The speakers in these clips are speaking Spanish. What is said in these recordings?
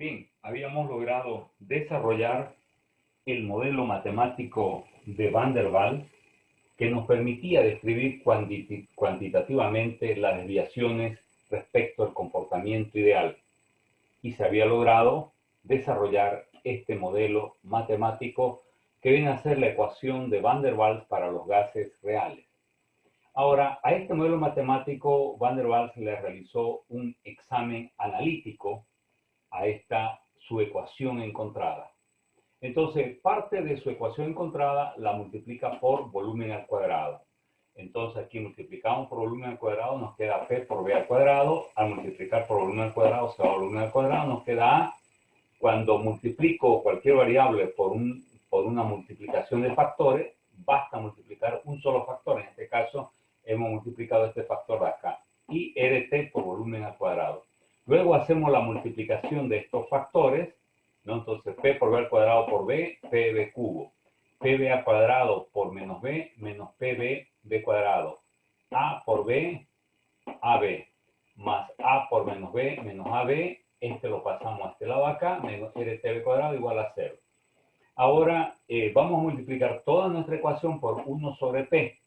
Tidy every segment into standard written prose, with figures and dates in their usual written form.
Bien, habíamos logrado desarrollar el modelo matemático de Van der Waals que nos permitía describir cuantitativamente las desviaciones respecto al comportamiento ideal. Y se había logrado desarrollar este modelo matemático que viene a ser la ecuación de Van der Waals para los gases reales. Ahora, a este modelo matemático Van der Waals le realizó un examen analítico a su ecuación encontrada. Entonces, parte de su ecuación encontrada la multiplica por volumen al cuadrado. Entonces, aquí multiplicamos por volumen al cuadrado, nos queda P por B al cuadrado. Al multiplicar por volumen al cuadrado, se va a volumen al cuadrado, nos queda A. Cuando multiplico cualquier variable por una multiplicación de factores, basta multiplicar un solo factor. En este caso, hemos multiplicado este factor de acá. Y E de T por volumen al cuadrado. Luego hacemos la multiplicación de estos factores, ¿no? Entonces, P por B al cuadrado por B, PB cubo. PB al cuadrado por menos B, menos PB, B cuadrado. A por B, AB. Más A por menos B, menos AB. Este lo pasamos a este lado acá, menos RTB cuadrado igual a 0. Ahora, vamos a multiplicar toda nuestra ecuación por 1 sobre P.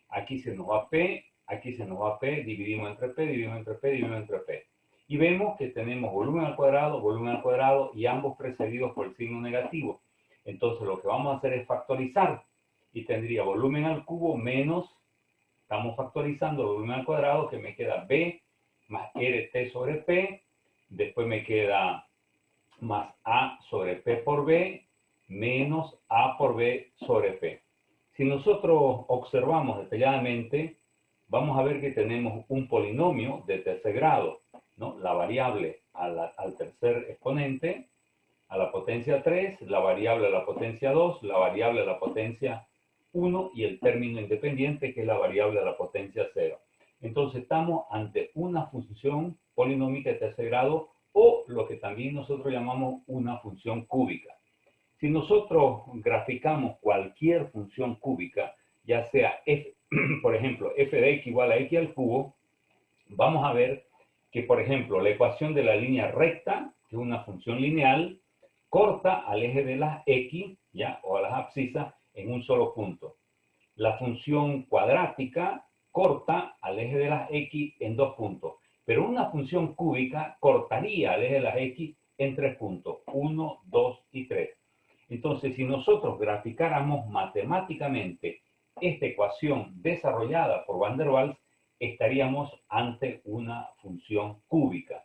Aquí se nos va P, aquí se nos va P, dividimos entre P, dividimos entre P, dividimos entre P. Y vemos que tenemos volumen al cuadrado y ambos precedidos por el signo negativo. Entonces lo que vamos a hacer es factorizar y tendría volumen al cubo menos, estamos factorizando el volumen al cuadrado, que me queda B más RT sobre P, después me queda más A sobre P por B menos A por B sobre P. Si nosotros observamos detalladamente, vamos a ver que tenemos un polinomio de tercer grado, ¿no? La variable al tercer exponente, a la potencia 3, la variable a la potencia 2, la variable a la potencia 1 y el término independiente, que es la variable a la potencia 0. Entonces estamos ante una función polinómica de tercer grado o lo que también nosotros llamamos una función cúbica. Si nosotros graficamos cualquier función cúbica, ya sea f, por ejemplo, f de x igual a x al cubo, vamos a ver que, por ejemplo, la ecuación de la línea recta, que es una función lineal, corta al eje de las x, ¿ya? O a las abscisas en un solo punto. La función cuadrática corta al eje de las x en 2 puntos. Pero una función cúbica cortaría al eje de las x en 3 puntos, 1, 2 y 3. Entonces, si nosotros graficáramos matemáticamente esta ecuación desarrollada por Van der Waals, estaríamos ante una función cúbica.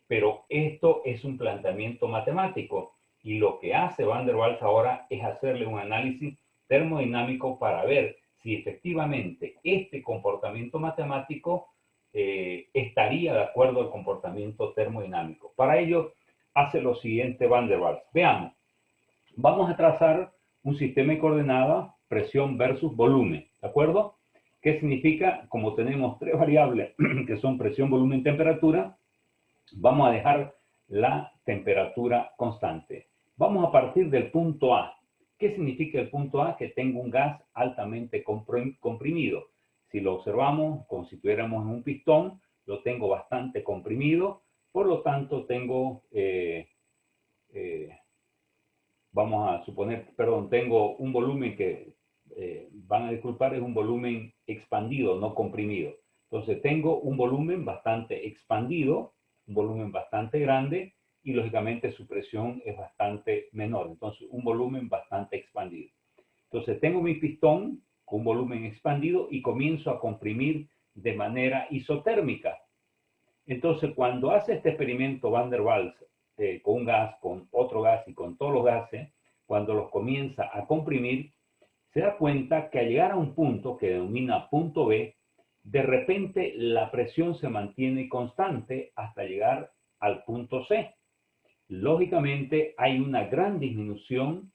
Pero esto es un planteamiento matemático y lo que hace Van der Waals ahora es hacerle un análisis termodinámico para ver si efectivamente este comportamiento matemático estaría de acuerdo al comportamiento termodinámico. Para ello hace lo siguiente Van der Waals. Veamos. Vamos a trazar un sistema de coordenadas, presión versus volumen, ¿de acuerdo? ¿Qué significa? Como tenemos tres variables que son presión, volumen y temperatura, vamos a dejar la temperatura constante. Vamos a partir del punto A. ¿Qué significa el punto A? Que tengo un gas altamente comprimido. Si lo observamos como si tuviéramos en un pistón, lo tengo bastante comprimido, por lo tanto tengo... vamos a suponer, perdón, tengo un volumen que, van a disculpar, es un volumen expandido, no comprimido. Entonces tengo un volumen bastante expandido, un volumen bastante grande y lógicamente su presión es bastante menor. Entonces un volumen bastante expandido. Entonces tengo mi pistón con un volumen expandido y comienzo a comprimir de manera isotérmica. Entonces cuando hace este experimento Van der Waals, con un gas, con otro gas y con todos los gases, cuando los comienza a comprimir, se da cuenta que al llegar a un punto que denomina punto B, de repente la presión se mantiene constante hasta llegar al punto C. Lógicamente hay una gran disminución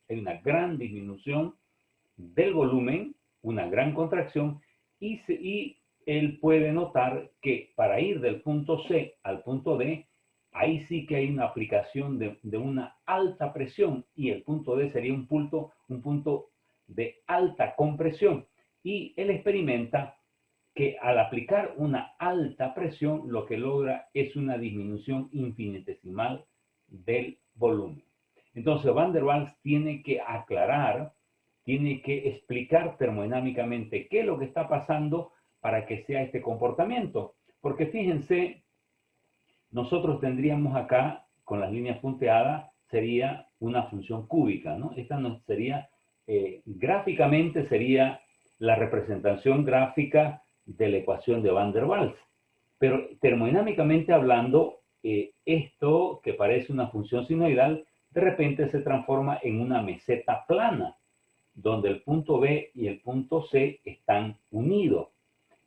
del volumen, una gran contracción, y él puede notar que para ir del punto C al punto D, ahí sí que hay una aplicación de una alta presión y el punto D sería un punto de alta compresión. Y él experimenta que al aplicar una alta presión lo que logra es una disminución infinitesimal del volumen. Entonces Van der Waals tiene que aclarar, tiene que explicar termodinámicamente qué es lo que está pasando para que sea este comportamiento. Porque fíjense, nosotros tendríamos acá, con las líneas punteadas, sería una función cúbica, ¿no? Esta no sería, gráficamente sería la representación gráfica de la ecuación de Van der Waals. Pero termodinámicamente hablando, esto que parece una función sinoidal, de repente se transforma en una meseta plana, donde el punto B y el punto C están unidos.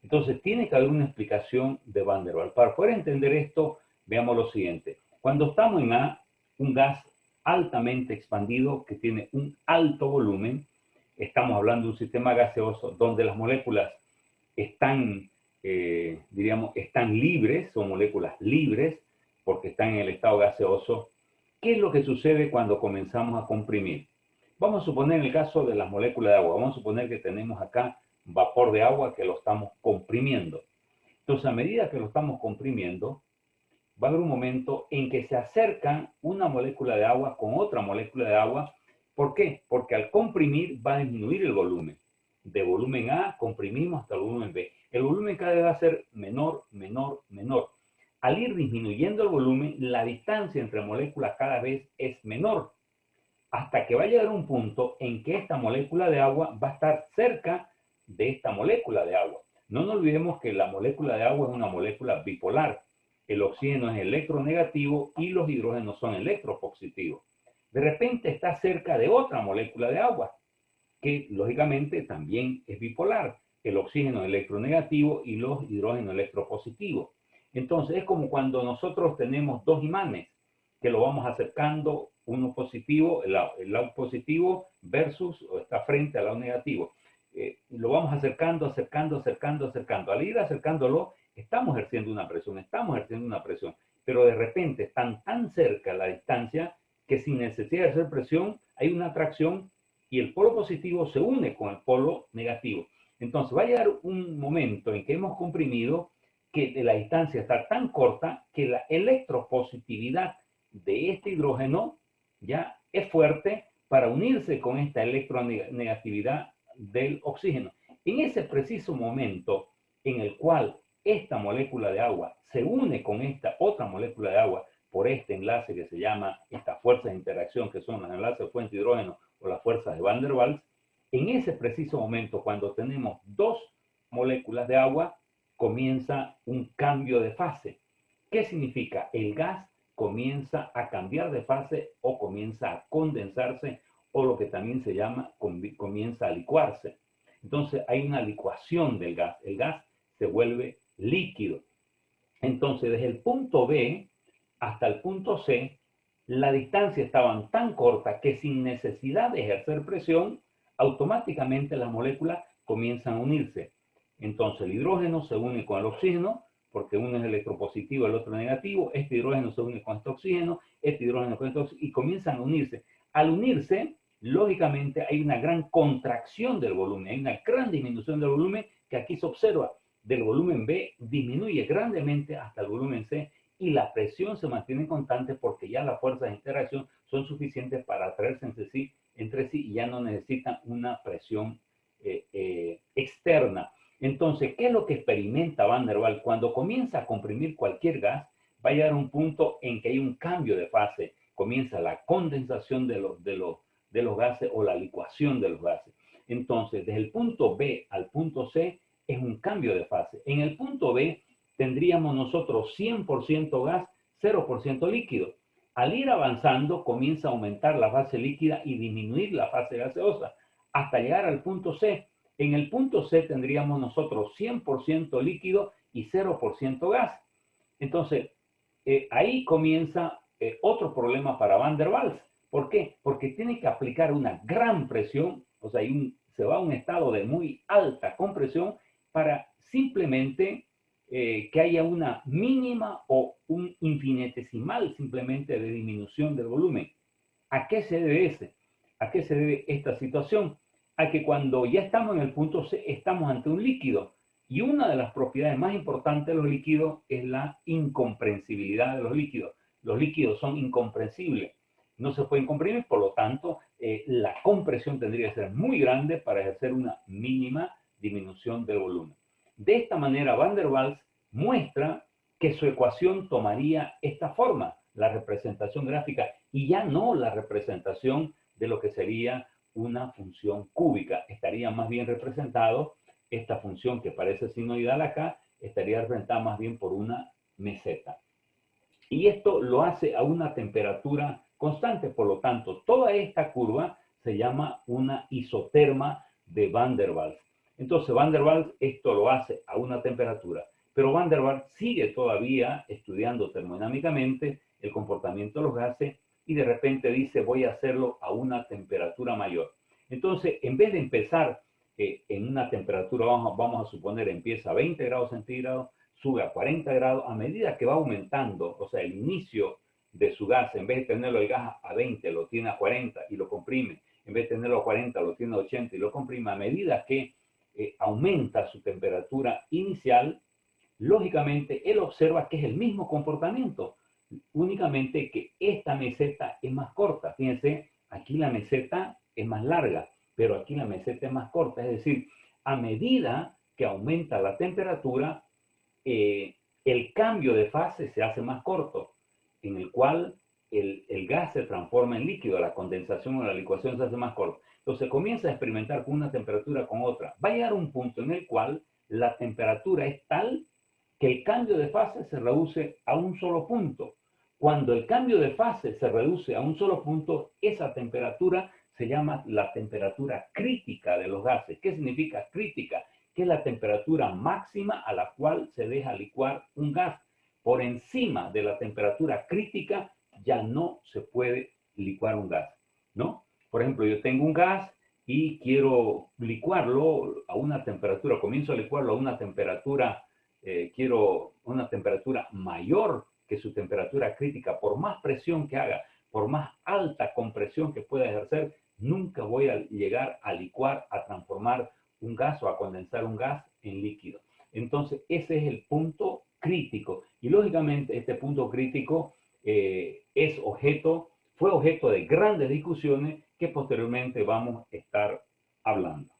Entonces, tiene que haber una explicación de Van der Waals. Para poder entender esto, veamos lo siguiente. Cuando estamos en A, un gas altamente expandido que tiene un alto volumen, estamos hablando de un sistema gaseoso donde las moléculas están, diríamos, están libres, son moléculas libres, porque están en el estado gaseoso. ¿Qué es lo que sucede cuando comenzamos a comprimir? Vamos a suponer en el caso de las moléculas de agua, vamos a suponer que tenemos acá vapor de agua que lo estamos comprimiendo. Entonces, a medida que lo estamos comprimiendo, va a haber un momento en que se acercan una molécula de agua con otra molécula de agua. ¿Por qué? Porque al comprimir va a disminuir el volumen. De volumen A comprimimos hasta el volumen B. El volumen cada vez va a ser menor, menor, menor. Al ir disminuyendo el volumen, la distancia entre moléculas cada vez es menor, hasta que va a llegar un punto en que esta molécula de agua va a estar cerca de esta molécula de agua. No nos olvidemos que la molécula de agua es una molécula bipolar. El oxígeno es electronegativo y los hidrógenos son electropositivos. De repente está cerca de otra molécula de agua, que lógicamente también es bipolar. El oxígeno es electronegativo y los hidrógenos electropositivos. Entonces es como cuando nosotros tenemos dos imanes que lo vamos acercando, uno positivo, el lado positivo versus, o está frente al lado negativo. Lo vamos acercando, acercando, acercando, acercando. Al ir acercándolo, estamos ejerciendo una presión, pero de repente están tan cerca la distancia que sin necesidad de hacer presión hay una atracción y el polo positivo se une con el polo negativo. Entonces va a llegar un momento en que hemos comprimido que la distancia está tan corta que la electropositividad de este hidrógeno ya es fuerte para unirse con esta electronegatividad del oxígeno. En ese preciso momento en el cual esta molécula de agua se une con esta otra molécula de agua por este enlace que se llama estas fuerzas de interacción, que son los enlaces fuente-hidrógeno o las fuerzas de Van der Waals, en ese preciso momento, cuando tenemos dos moléculas de agua, comienza un cambio de fase. ¿Qué significa? El gas comienza a cambiar de fase o comienza a condensarse o lo que también se llama comienza a licuarse. Entonces hay una licuación del gas. El gas se vuelve líquido. Entonces desde el punto B hasta el punto C, la distancia estaba tan corta que sin necesidad de ejercer presión, automáticamente las moléculas comienzan a unirse. Entonces el hidrógeno se une con el oxígeno, porque uno es electropositivo, el otro negativo. Este hidrógeno se une con este oxígeno, este hidrógeno con este oxígeno, y comienzan a unirse. Al unirse, lógicamente hay una gran contracción del volumen, hay una gran disminución del volumen que aquí se observa. Del volumen B disminuye grandemente hasta el volumen C y la presión se mantiene constante porque ya las fuerzas de interacción son suficientes para atraerse entre sí y ya no necesitan una presión externa. Entonces, ¿qué es lo que experimenta Van der Waals? Cuando comienza a comprimir cualquier gas, va a llegar a un punto en que hay un cambio de fase. Comienza la condensación de los gases o la licuación de los gases. Entonces, desde el punto B al punto C es un cambio de fase. En el punto B tendríamos nosotros 100% gas, 0% líquido. Al ir avanzando, comienza a aumentar la fase líquida y disminuir la fase gaseosa hasta llegar al punto C. En el punto C tendríamos nosotros 100% líquido y 0% gas. Entonces, ahí comienza otro problema para Van der Waals. ¿Por qué? Porque tiene que aplicar una gran presión, o sea, se va a un estado de muy alta compresión para simplemente que haya una mínima o un infinitesimal simplemente de disminución del volumen. ¿A qué se debe ¿A qué se debe esta situación? A que cuando ya estamos en el punto C, estamos ante un líquido. Y una de las propiedades más importantes de los líquidos es la incomprensibilidad de los líquidos. los líquidos son incomprensibles. No se pueden comprimir, por lo tanto, la compresión tendría que ser muy grande para ejercer una mínima disminución del volumen. De esta manera, Van der Waals muestra que su ecuación tomaría esta forma, la representación gráfica, y ya no la representación de lo que sería una función cúbica. Estaría más bien representado esta función que parece sinoidal acá, estaría representada más bien por una meseta. Y esto lo hace a una temperatura constante, por lo tanto, toda esta curva se llama una isoterma de Van der Waals. Entonces, Van der Waals esto lo hace a una temperatura, pero Van der Waals sigue todavía estudiando termodinámicamente el comportamiento de los gases y de repente dice, voy a hacerlo a una temperatura mayor. Entonces, en vez de empezar en una temperatura, vamos a suponer, empieza a 20 grados centígrados, sube a 40 grados, a medida que va aumentando, o sea, el inicio de su gas, en vez de tenerlo el gas a 20, lo tiene a 40 y lo comprime, en vez de tenerlo a 40, lo tiene a 80 y lo comprime, a medida que aumenta su temperatura inicial, lógicamente él observa que es el mismo comportamiento, únicamente que esta meseta es más corta. Fíjense, aquí la meseta es más larga, pero aquí la meseta es más corta, es decir, a medida que aumenta la temperatura, el cambio de fase se hace más corto, en el cual el gas se transforma en líquido, la condensación o la licuación se hace más corta. Entonces comienza a experimentar con una temperatura con otra. Va a llegar un punto en el cual la temperatura es tal que el cambio de fase se reduce a un solo punto. Cuando el cambio de fase se reduce a un solo punto, esa temperatura se llama la temperatura crítica de los gases. ¿Qué significa crítica? Que es la temperatura máxima a la cual se deja licuar un gas. Por encima de la temperatura crítica ya no se puede licuar un gas, ¿no? Por ejemplo, yo tengo un gas y quiero licuarlo a una temperatura, comienzo a licuarlo a una temperatura, quiero una temperatura mayor que su temperatura crítica. Por más presión que haga, por más alta compresión que pueda ejercer, nunca voy a llegar a licuar, a transformar un gas o a condensar un gas en líquido. Entonces, ese es el punto crítico. Y lógicamente, este punto crítico fue objeto de grandes discusiones que posteriormente vamos a estar hablando.